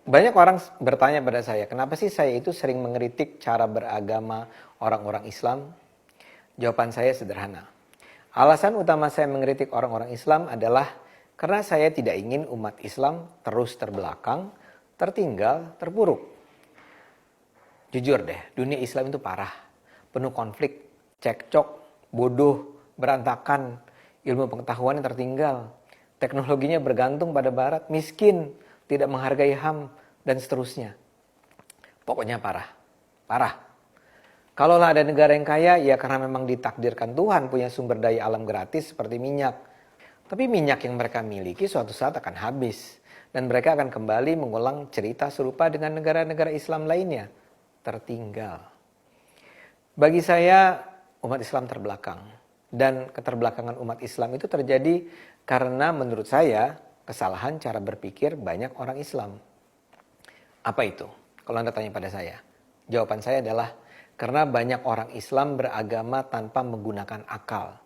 Banyak orang bertanya pada saya, kenapa sih saya itu sering mengkritik cara beragama orang-orang Islam? Jawaban saya sederhana. Alasan utama saya mengkritik orang-orang Islam adalah karena saya tidak ingin umat Islam terus terbelakang, tertinggal, terpuruk. Jujur deh, dunia Islam itu parah. Penuh konflik, cekcok, bodoh, berantakan, ilmu pengetahuan yang tertinggal. Teknologinya bergantung pada barat, miskin, tidak menghargai HAM, dan seterusnya. Pokoknya parah. Parah. Kalaulah ada negara yang kaya, ya karena memang ditakdirkan Tuhan punya sumber daya alam gratis seperti minyak. Tapi minyak yang mereka miliki suatu saat akan habis. Dan mereka akan kembali mengulang cerita serupa dengan negara-negara Islam lainnya. Tertinggal. Bagi saya, umat Islam terbelakang. Dan keterbelakangan umat Islam itu terjadi karena menurut saya, kesalahan cara berpikir banyak orang Islam. Apa itu? Kalau Anda tanya pada saya. Jawaban saya adalah karena banyak orang Islam beragama tanpa menggunakan akal.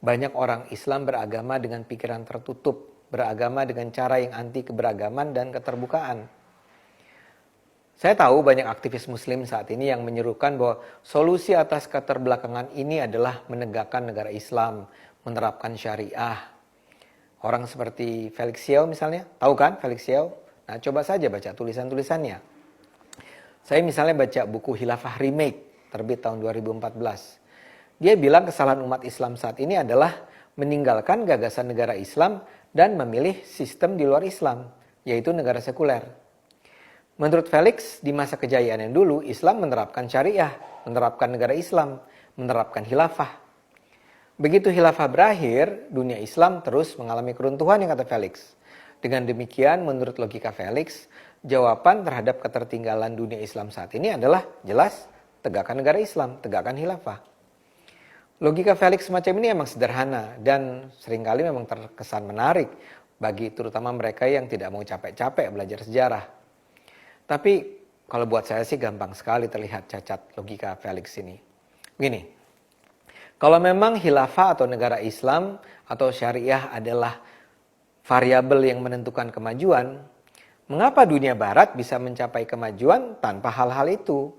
Banyak orang Islam beragama dengan pikiran tertutup, beragama dengan cara yang anti keberagaman dan keterbukaan. Saya tahu banyak aktivis muslim saat ini yang menyerukan bahwa solusi atas keterbelakangan ini adalah menegakkan negara Islam, menerapkan syariah. Orang seperti Felix Xiao misalnya, tahu kan Felix Xiao? Nah, coba saja baca tulisan-tulisannya. Saya misalnya baca buku Khilafah Remake, terbit tahun 2014. Dia bilang kesalahan umat Islam saat ini adalah meninggalkan gagasan negara Islam dan memilih sistem di luar Islam, yaitu negara sekuler. Menurut Felix, di masa kejayaan yang dulu, Islam menerapkan syariah, menerapkan negara Islam, menerapkan khilafah. Begitu khilafah berakhir, dunia Islam terus mengalami keruntuhan yang kata Felix. Dengan demikian, menurut logika Felix, jawaban terhadap ketertinggalan dunia Islam saat ini adalah jelas, tegakkan negara Islam, tegakkan khilafah. Logika Felix semacam ini memang sederhana dan seringkali memang terkesan menarik bagi terutama mereka yang tidak mau capek-capek belajar sejarah. Tapi kalau buat saya sih gampang sekali terlihat cacat logika Felix ini. Begini, kalau memang khilafah atau negara Islam atau syariah adalah variabel yang menentukan kemajuan, mengapa dunia barat bisa mencapai kemajuan tanpa hal-hal itu?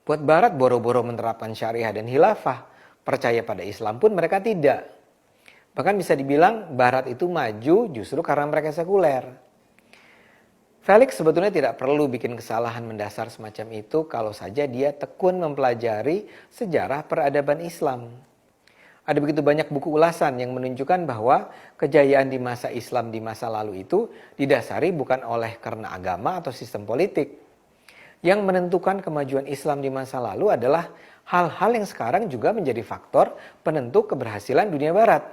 Buat barat boro-boro menerapkan syariah dan khilafah, percaya pada Islam pun mereka tidak. Bahkan bisa dibilang barat itu maju justru karena mereka sekuler. Felix sebetulnya tidak perlu bikin kesalahan mendasar semacam itu kalau saja dia tekun mempelajari sejarah peradaban Islam. Ada begitu banyak buku ulasan yang menunjukkan bahwa kejayaan di masa Islam di masa lalu itu didasari bukan oleh karena agama atau sistem politik. Yang menentukan kemajuan Islam di masa lalu adalah hal-hal yang sekarang juga menjadi faktor penentu keberhasilan dunia barat.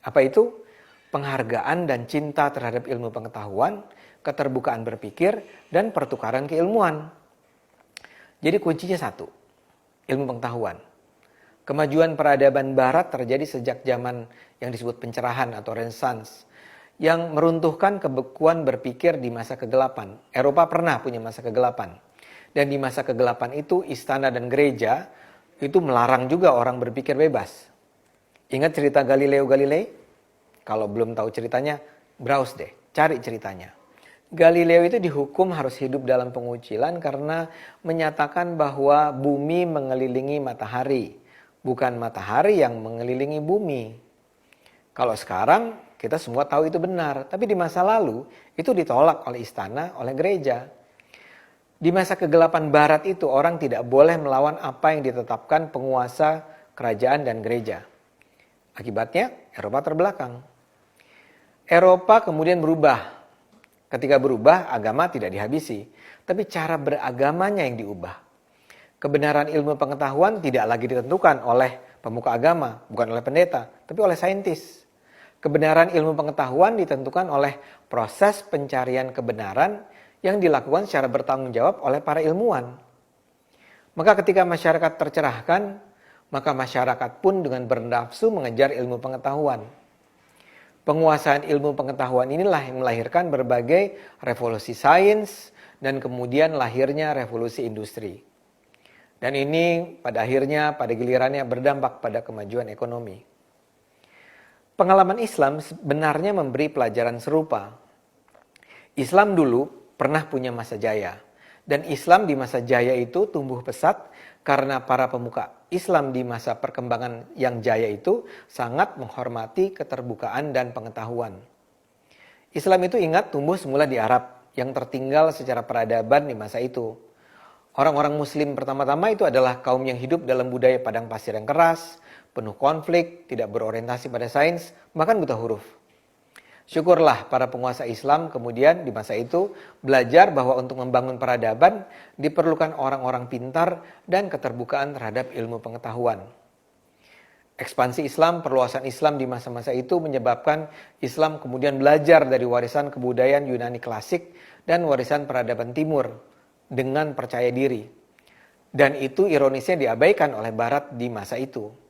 Apa itu? Penghargaan dan cinta terhadap ilmu pengetahuan, keterbukaan berpikir, dan pertukaran keilmuan. Jadi kuncinya satu, ilmu pengetahuan. Kemajuan peradaban barat terjadi sejak zaman yang disebut pencerahan atau Renaissance, yang meruntuhkan kebekuan berpikir di masa kegelapan. Eropa pernah punya masa kegelapan. Dan di masa kegelapan itu istana dan gereja itu melarang juga orang berpikir bebas. Ingat cerita Galileo Galilei? Kalau belum tahu ceritanya, browse deh, cari ceritanya. Galileo itu dihukum harus hidup dalam pengucilan karena menyatakan bahwa bumi mengelilingi matahari, bukan matahari yang mengelilingi bumi. Kalau sekarang kita semua tahu itu benar, tapi di masa lalu itu ditolak oleh istana, oleh gereja. Di masa kegelapan barat itu orang tidak boleh melawan apa yang ditetapkan penguasa, kerajaan, dan gereja. Akibatnya Eropa terbelakang. Eropa kemudian berubah. Ketika berubah, agama tidak dihabisi, tapi cara beragamanya yang diubah. Kebenaran ilmu pengetahuan tidak lagi ditentukan oleh pemuka agama, bukan oleh pendeta, tapi oleh saintis. Kebenaran ilmu pengetahuan ditentukan oleh proses pencarian kebenaran yang dilakukan secara bertanggung jawab oleh para ilmuwan. Maka ketika masyarakat tercerahkan, maka masyarakat pun dengan bernafsu mengejar ilmu pengetahuan. Penguasaan ilmu pengetahuan inilah yang melahirkan berbagai revolusi sains dan kemudian lahirnya revolusi industri. Dan ini pada akhirnya, pada gilirannya berdampak pada kemajuan ekonomi. Pengalaman Islam sebenarnya memberi pelajaran serupa. Islam dulu pernah punya masa jaya. Dan Islam di masa jaya itu tumbuh pesat karena para pemuka Islam di masa perkembangan yang jaya itu sangat menghormati keterbukaan dan pengetahuan. Islam itu ingat tumbuh semula di Arab yang tertinggal secara peradaban di masa itu. Orang-orang muslim pertama-tama itu adalah kaum yang hidup dalam budaya padang pasir yang keras, penuh konflik, tidak berorientasi pada sains, bahkan buta huruf. Syukurlah para penguasa Islam kemudian di masa itu belajar bahwa untuk membangun peradaban diperlukan orang-orang pintar dan keterbukaan terhadap ilmu pengetahuan. Ekspansi Islam, perluasan Islam di masa-masa itu menyebabkan Islam kemudian belajar dari warisan kebudayaan Yunani klasik dan warisan peradaban timur dengan percaya diri. Dan itu ironisnya diabaikan oleh Barat di masa itu.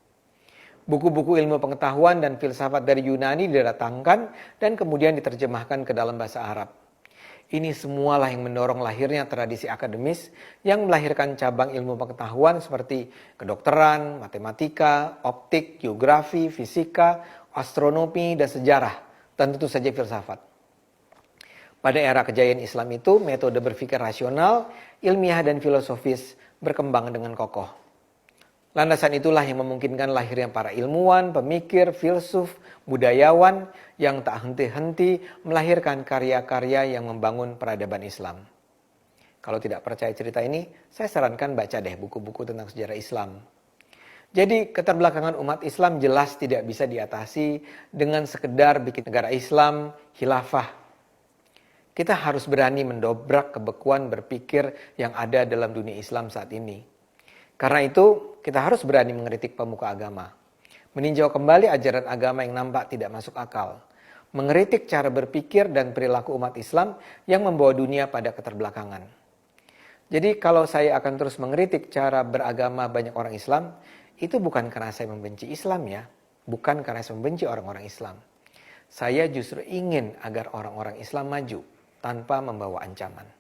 Buku-buku ilmu pengetahuan dan filsafat dari Yunani didatangkan dan kemudian diterjemahkan ke dalam bahasa Arab. Ini semualah yang mendorong lahirnya tradisi akademis yang melahirkan cabang ilmu pengetahuan seperti kedokteran, matematika, optik, geografi, fisika, astronomi, dan sejarah, dan tentu saja filsafat. Pada era kejayaan Islam itu, metode berpikir rasional, ilmiah, dan filosofis berkembang dengan kokoh. Landasan itulah yang memungkinkan lahirnya para ilmuwan, pemikir, filsuf, budayawan yang tak henti-henti melahirkan karya-karya yang membangun peradaban Islam. Kalau tidak percaya cerita ini, saya sarankan baca deh buku-buku tentang sejarah Islam. Jadi keterbelakangan umat Islam jelas tidak bisa diatasi dengan sekedar bikin negara Islam khilafah. Kita harus berani mendobrak kebekuan berpikir yang ada dalam dunia Islam saat ini. Karena itu, kita harus berani mengkritik pemuka agama. Meninjau kembali ajaran agama yang nampak tidak masuk akal. Mengkritik cara berpikir dan perilaku umat Islam yang membawa dunia pada keterbelakangan. Jadi kalau saya akan terus mengkritik cara beragama banyak orang Islam, itu bukan karena saya membenci Islam ya. Bukan karena saya membenci orang-orang Islam. Saya justru ingin agar orang-orang Islam maju tanpa membawa ancaman.